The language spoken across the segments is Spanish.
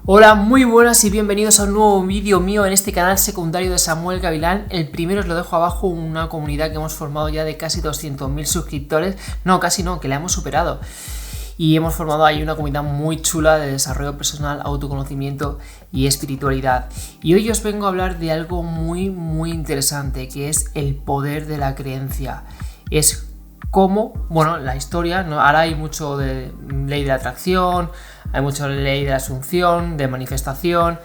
Hola, muy buenas y bienvenidos a un nuevo vídeo mío en este canal secundario de Samuel Gavilán. El primero os lo dejo abajo, una comunidad que hemos formado ya de casi 200.000 suscriptores. No, casi no, que la hemos superado. Y hemos formado ahí una comunidad muy chula de desarrollo personal, autoconocimiento y espiritualidad. Y hoy os vengo a hablar de algo muy interesante, que es el poder de la creencia. Es cómo, bueno, la historia, ¿no? Ahora hay mucho de ley de atracción, hay mucha ley de la asunción, de manifestación.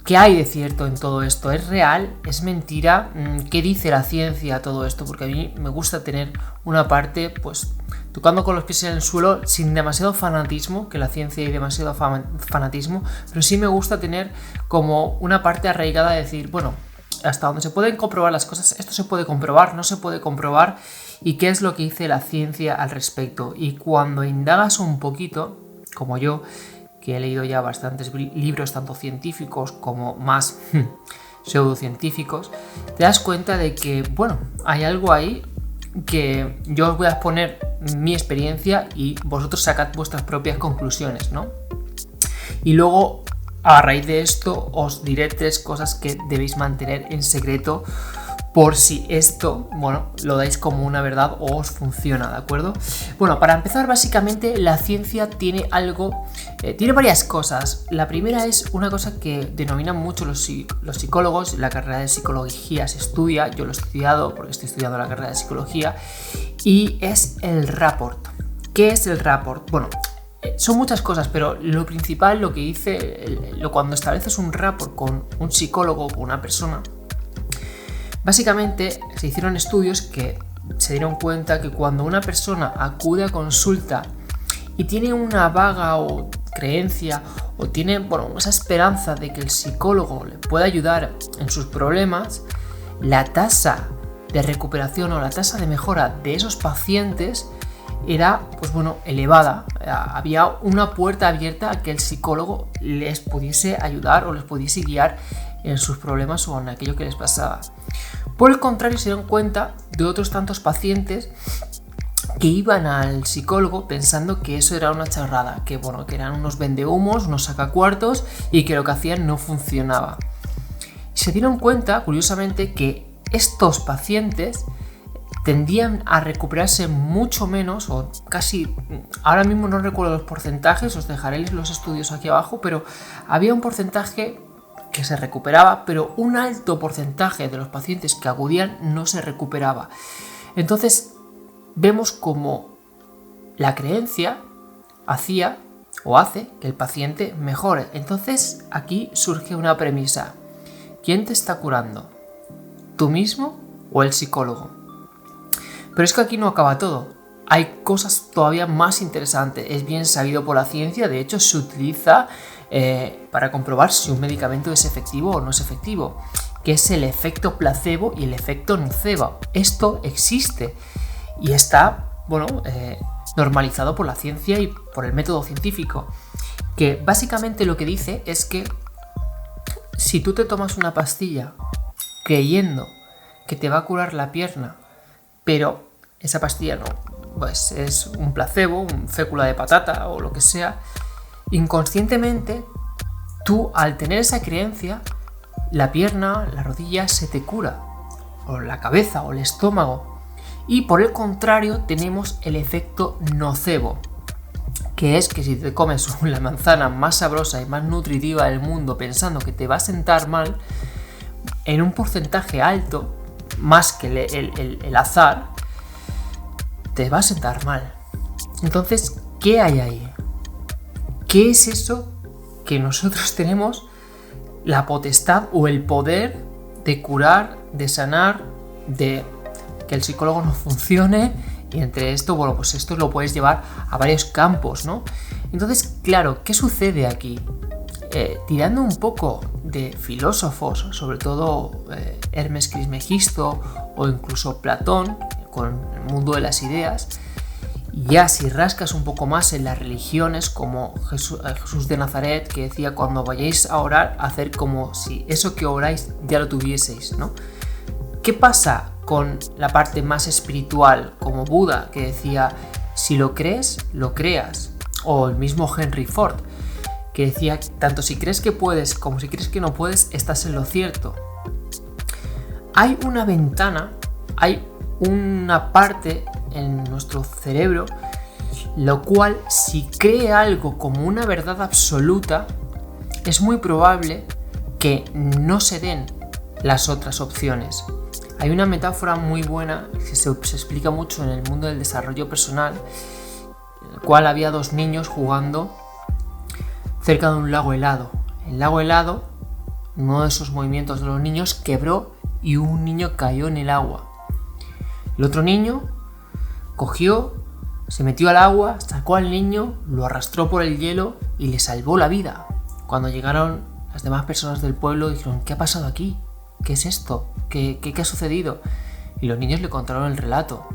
¿Qué hay de cierto en todo esto? ¿Es real? ¿Es mentira? ¿Qué dice la ciencia todo esto? Porque a mí me gusta tener una parte, pues, tocando con los pies en el suelo, sin demasiado fanatismo, que la ciencia hay demasiado fanatismo, pero sí me gusta tener como una parte arraigada de decir, bueno, hasta donde se pueden comprobar las cosas, esto se puede comprobar, no se puede comprobar, y qué es lo que dice la ciencia al respecto. Y cuando indagas un poquito, como yo, que he leído ya bastantes libros, tanto científicos como más pseudocientíficos, te das cuenta de que, bueno, hay algo ahí que yo os voy a exponer mi experiencia y vosotros sacad vuestras propias conclusiones, ¿no? Y luego, a raíz de esto, os diré 3 cosas que debéis mantener en secreto por si esto, bueno, lo dais como una verdad o os funciona, ¿de acuerdo? Bueno, para empezar, básicamente, la ciencia tiene algo, tiene varias cosas. La primera es una cosa que denominan mucho los psicólogos, la carrera de psicología se estudia, yo lo he estudiado porque estoy estudiando la carrera de psicología, y es el rapport. ¿Qué es el rapport? Bueno, son muchas cosas, pero lo principal, lo que dice, cuando estableces un rapport con un psicólogo, con una persona, básicamente se hicieron estudios que se dieron cuenta que cuando una persona acude a consulta y tiene una vaga o creencia o tiene, bueno, esa esperanza de que el psicólogo le pueda ayudar en sus problemas, la tasa de recuperación o la tasa de mejora de esos pacientes era, pues bueno, elevada. Había una puerta abierta a que el psicólogo les pudiese ayudar o les pudiese guiar en sus problemas o en aquello que les pasaba. Por el contrario, se dieron cuenta de otros tantos pacientes que iban al psicólogo pensando que eso era una charrada, que bueno, que eran unos vendehumos, unos sacacuartos y que lo que hacían no funcionaba. Se dieron cuenta, curiosamente, que estos pacientes tendían a recuperarse mucho menos, o casi, ahora mismo no recuerdo los porcentajes, os dejaré los estudios aquí abajo, pero había un porcentaje que se recuperaba, pero un alto porcentaje de los pacientes que acudían no se recuperaba. Entonces vemos como la creencia hacía o hace que el paciente mejore. Entonces aquí surge una premisa: ¿quién te está curando? ¿Tú mismo o el psicólogo? Pero es que aquí no acaba todo. Hay cosas todavía más interesantes. Es bien sabido por la ciencia, de hecho se utiliza para comprobar si un medicamento es efectivo o no es efectivo, que es el efecto placebo y el efecto nocebo. Esto existe y está, bueno, normalizado por la ciencia y por el método científico, que básicamente lo que dice es que si tú te tomas una pastilla creyendo que te va a curar la pierna, pero esa pastilla no, pues es un placebo, un fécula de patata o lo que sea, inconscientemente tú, al tener esa creencia, la pierna, la rodilla se te cura, o la cabeza o el estómago. Y por el contrario tenemos el efecto nocebo, que es que si te comes la manzana más sabrosa y más nutritiva del mundo pensando que te va a sentar mal, en un porcentaje alto, más que el azar, te va a sentar mal. Entonces, ¿qué hay ahí? ¿Qué es eso que nosotros tenemos la potestad o el poder de curar, de sanar, de que el psicólogo no funcione? Y entre esto, bueno, pues esto lo puedes llevar a varios campos, ¿no? Entonces, claro, ¿qué sucede aquí? Tirando un poco de filósofos, sobre todo Hermes Trismegisto o incluso Platón, con el mundo de las ideas, ya si rascas un poco más en las religiones, como Jesús de Nazaret, que decía: cuando vayáis a orar, hacer como si eso que oráis ya lo tuvieseis, ¿no? ¿Qué pasa con la parte más espiritual, como Buda, que decía: si lo crees, lo creas? O el mismo Henry Ford, que decía, tanto si crees que puedes como si crees que no puedes, estás en lo cierto. Hay una ventana, hay una parte en nuestro cerebro, lo cual, si cree algo como una verdad absoluta, es muy probable que no se den las otras opciones. Hay una metáfora muy buena que se explica mucho en el mundo del desarrollo personal, en el cual había dos niños jugando cerca de un lago helado. El lago helado, uno de esos movimientos de los niños, quebró y un niño cayó en el agua. El otro niño cogió, se metió al agua, sacó al niño, lo arrastró por el hielo y le salvó la vida. Cuando llegaron las demás personas del pueblo, dijeron: ¿qué ha pasado aquí? ¿Qué es esto? ¿Qué ha sucedido? Y los niños le contaron el relato.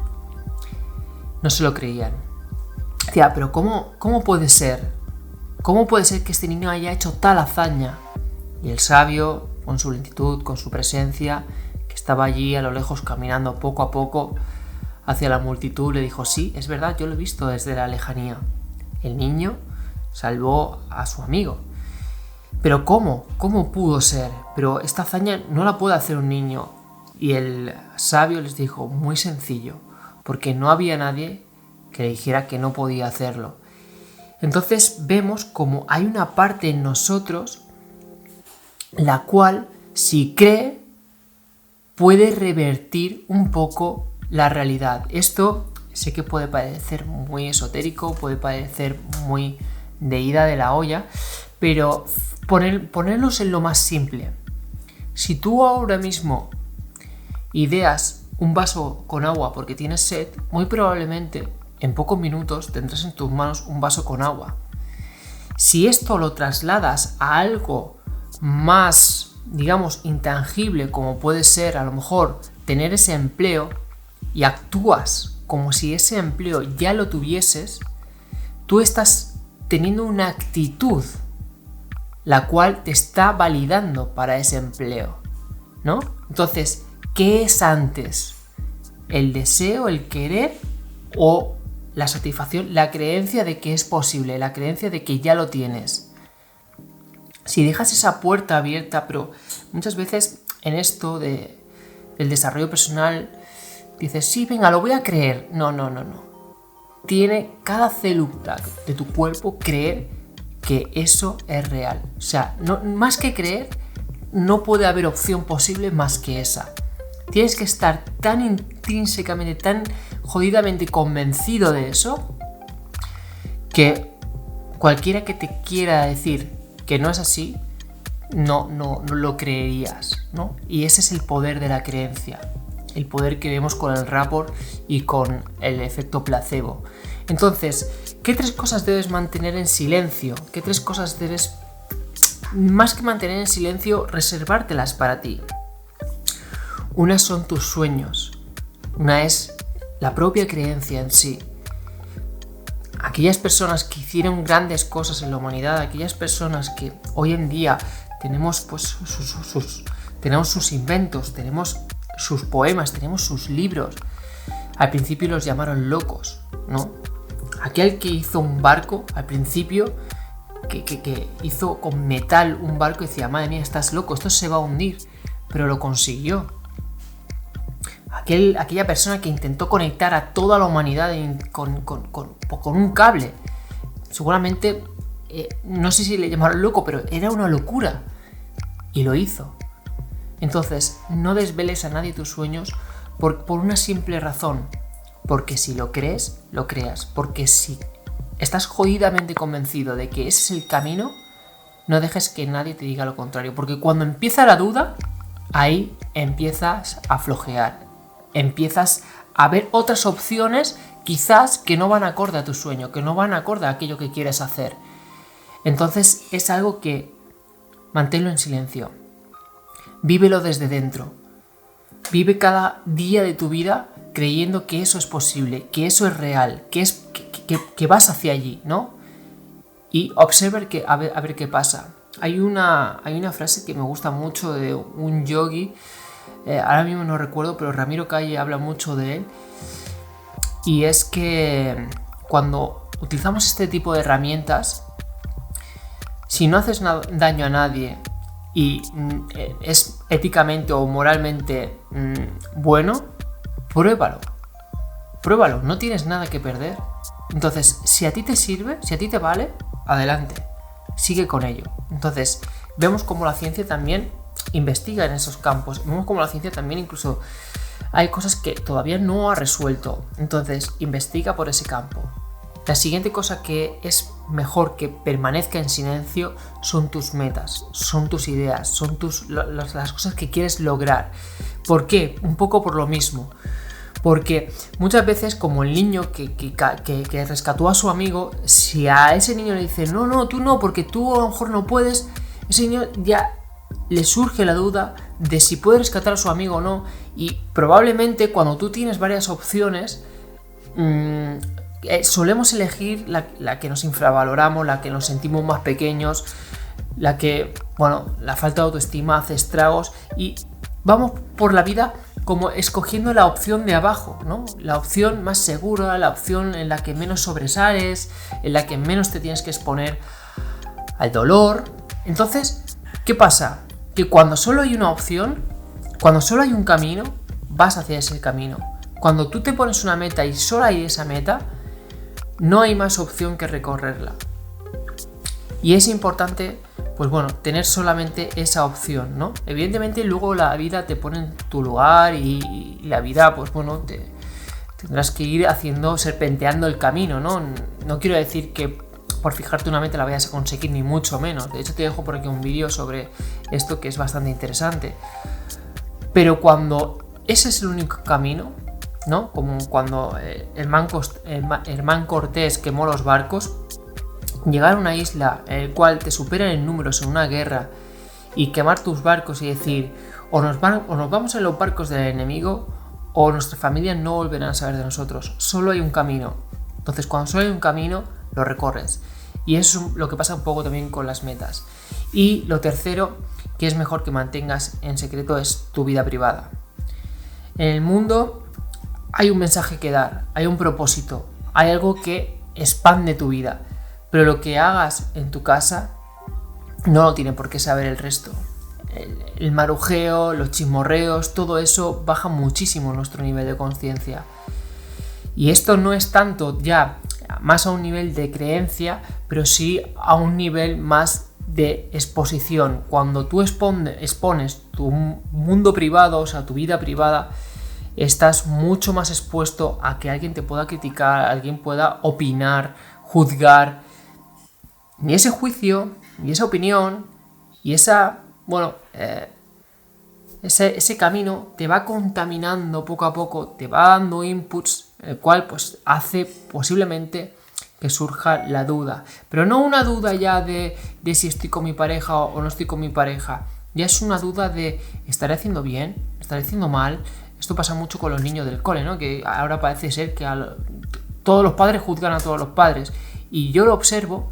No se lo creían. Decía, pero ¿cómo puede ser? ¿Cómo puede ser que este niño haya hecho tal hazaña? Y el sabio, con su lentitud, con su presencia, que estaba allí a lo lejos caminando poco a poco hacia la multitud, le dijo: sí, es verdad, yo lo he visto desde la lejanía. El niño salvó a su amigo. Pero ¿cómo? ¿Cómo pudo ser? Pero esta hazaña no la puede hacer un niño. Y el sabio les dijo: muy sencillo, porque no había nadie que le dijera que no podía hacerlo. Entonces vemos como hay una parte en nosotros la cual, si cree, puede revertir un poco la realidad. Esto sé que puede parecer muy esotérico, puede parecer muy de ida de la olla, pero ponernos en lo más simple. Si tú ahora mismo ideas un vaso con agua porque tienes sed, muy probablemente en pocos minutos tendrás en tus manos un vaso con agua. Si esto lo trasladas a algo más, digamos, intangible, como puede ser a lo mejor tener ese empleo, y actúas como si ese empleo ya lo tuvieses, tú estás teniendo una actitud la cual te está validando para ese empleo, ¿no? Entonces, ¿qué es antes? ¿El deseo, el querer o la satisfacción, la creencia de que es posible, la creencia de que ya lo tienes? Si dejas esa puerta abierta, pero muchas veces en esto del desarrollo personal dices: sí, venga, lo voy a creer. No. Tiene cada célula de tu cuerpo creer que eso es real. O sea, no, más que creer, no puede haber opción posible más que esa. Tienes que estar tan intrínsecamente, tan jodidamente convencido de eso, que cualquiera que te quiera decir que no es así, no lo creerías, ¿no? Y ese es el poder de la creencia, el poder que vemos con el rapport y con el efecto placebo. Entonces, ¿qué tres cosas debes mantener en silencio? ¿Qué tres cosas debes, más que mantener en silencio, reservártelas para ti? Una son tus sueños, una es la propia creencia en sí. Aquellas personas que hicieron grandes cosas en la humanidad, aquellas personas que hoy en día tenemos pues tenemos sus inventos, tenemos sus poemas, tenemos sus libros. Al principio los llamaron locos, ¿no? Aquel que hizo un barco al principio, que hizo con metal un barco, decía: madre mía, estás loco, esto se va a hundir, pero lo consiguió. Aquella persona que intentó conectar a toda la humanidad con un cable, seguramente, no sé si le llamaron loco, pero era una locura, y lo hizo. Entonces, no desveles a nadie tus sueños por una simple razón. Porque si lo crees, lo creas. Porque si estás jodidamente convencido de que ese es el camino, no dejes que nadie te diga lo contrario. Porque cuando empieza la duda, ahí empiezas a flojear. Empiezas a ver otras opciones, quizás que no van acorde a tu sueño, que no van acorde a aquello que quieres hacer. Entonces es algo que manténlo en silencio. Vívelo desde dentro. Vive cada día de tu vida creyendo que eso es posible, que eso es real, que vas hacia allí, ¿no? Y observa a ver qué pasa. Hay una frase que me gusta mucho de un yogi, ahora mismo no recuerdo, pero Ramiro Calle habla mucho de él, y es que cuando utilizamos este tipo de herramientas, si no haces daño a nadie y es éticamente o moralmente bueno, pruébalo, no tienes nada que perder. Entonces, si a ti te sirve, si a ti te vale, adelante, sigue con ello. Entonces, vemos cómo la ciencia también investiga en esos campos, vemos cómo la ciencia también incluso hay cosas que todavía no ha resuelto, entonces investiga por ese campo. La siguiente cosa que es mejor que permanezca en silencio son tus metas, son tus ideas, son las cosas que quieres lograr. ¿Por qué? Un poco por lo mismo. Porque muchas veces, como el niño que rescató a su amigo, si a ese niño le dice no, tú no, porque tú a lo mejor no puedes, ese niño ya le surge la duda de si puede rescatar a su amigo o no. Y probablemente cuando tú tienes varias opciones, solemos elegir la que nos infravaloramos, la que nos sentimos más pequeños, la que, la falta de autoestima hace estragos y vamos por la vida como escogiendo la opción de abajo, ¿no? La opción más segura, la opción en la que menos sobresales, en la que menos te tienes que exponer al dolor. Entonces, ¿qué pasa? Que cuando solo hay una opción, cuando solo hay un camino, vas hacia ese camino. Cuando tú te pones una meta y solo hay esa meta, no hay más opción que recorrerla. Y es importante, tener solamente esa opción, ¿no? Evidentemente luego la vida te pone en tu lugar y la vida, tendrás que ir serpenteando el camino, ¿no? No quiero decir que por fijarte una meta la vayas a conseguir, ni mucho menos. De hecho, te dejo por aquí un vídeo sobre esto que es bastante interesante. Pero cuando ese es el único camino, ¿no? Como cuando Hernán Cortés quemó los barcos, llegar a una isla en el cual te superan en números en una guerra y quemar tus barcos y decir o nos vamos en los barcos del enemigo o nuestra familia no volverán a saber de nosotros. Solo hay un camino. Entonces, cuando solo hay un camino, lo recorres. Y eso es lo que pasa un poco también con las metas. Y lo tercero, que es mejor que mantengas en secreto, es tu vida privada. En el mundo hay un mensaje que dar, hay un propósito, hay algo que expande tu vida, pero lo que hagas en tu casa no lo tiene por qué saber el resto. El marujeo, los chismorreos, todo eso baja muchísimo nuestro nivel de conciencia. Y esto no es tanto ya más a un nivel de creencia, pero sí a un nivel más de exposición. Cuando tú expones tu mundo privado, o sea, tu vida privada, estás mucho más expuesto a que alguien te pueda criticar, alguien pueda opinar, juzgar. Ni ese juicio, ni esa opinión, y ese camino te va contaminando poco a poco, te va dando inputs, el cual hace posiblemente que surja la duda. Pero no una duda ya de si estoy con mi pareja o no estoy con mi pareja. Ya es una duda de ¿estaré haciendo bien? ¿Estaré haciendo mal? Esto pasa mucho con los niños del cole, ¿no? Que ahora parece ser que todos los padres juzgan a todos los padres. Y yo lo observo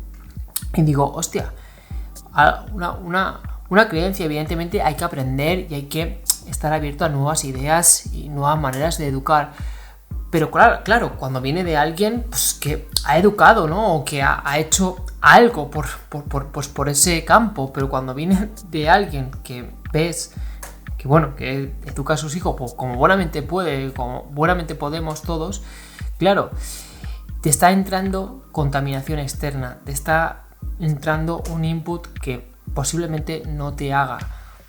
y digo, hostia, una creencia, evidentemente hay que aprender y hay que estar abierto a nuevas ideas y nuevas maneras de educar. Pero claro, cuando viene de alguien que ha educado, ¿no? O que ha hecho algo por ese campo. Pero cuando viene de alguien que ves que educa a sus hijos como buenamente puede, como buenamente podemos todos, claro, te está entrando contaminación externa, te está entrando un input que posiblemente no te haga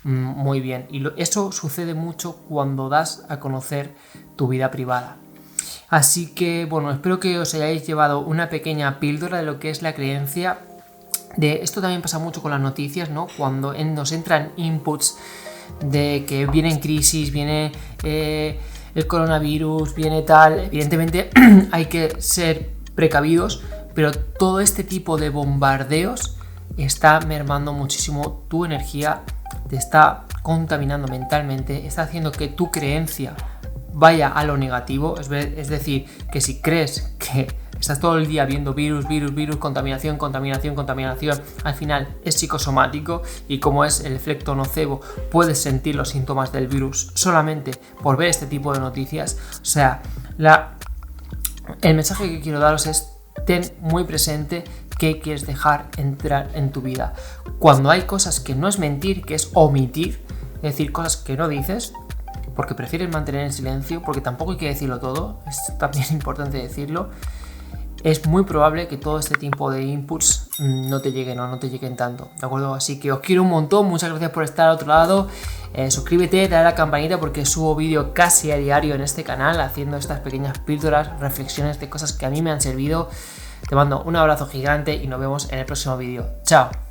muy bien. Y eso sucede mucho cuando das a conocer tu vida privada. Así que, espero que os hayáis llevado una pequeña píldora de lo que es la creencia. Esto también pasa mucho con las noticias, ¿no? Cuando nos entran inputs de que viene crisis, viene el coronavirus, viene tal. Evidentemente hay que ser precavidos, pero todo este tipo de bombardeos está mermando muchísimo tu energía, te está contaminando mentalmente, está haciendo que tu creencia vaya a lo negativo. Es decir, que si crees que estás todo el día viendo virus, contaminación, al final es psicosomático y como es el efecto nocebo, puedes sentir los síntomas del virus solamente por ver este tipo de noticias. O sea, el mensaje que quiero daros es: ten muy presente qué quieres dejar entrar en tu vida. Cuando hay cosas que no es mentir, que es omitir, es decir, cosas que no dices, porque prefieres mantener el silencio, porque tampoco hay que decirlo todo, es también importante decirlo, es muy probable que todo este tipo de inputs no te lleguen o no te lleguen tanto, ¿de acuerdo? Así que os quiero un montón, muchas gracias por estar al otro lado. Suscríbete, dale a la campanita porque subo vídeo casi a diario en este canal haciendo estas pequeñas píldoras, reflexiones de cosas que a mí me han servido. Te mando un abrazo gigante y nos vemos en el próximo vídeo. ¡Chao!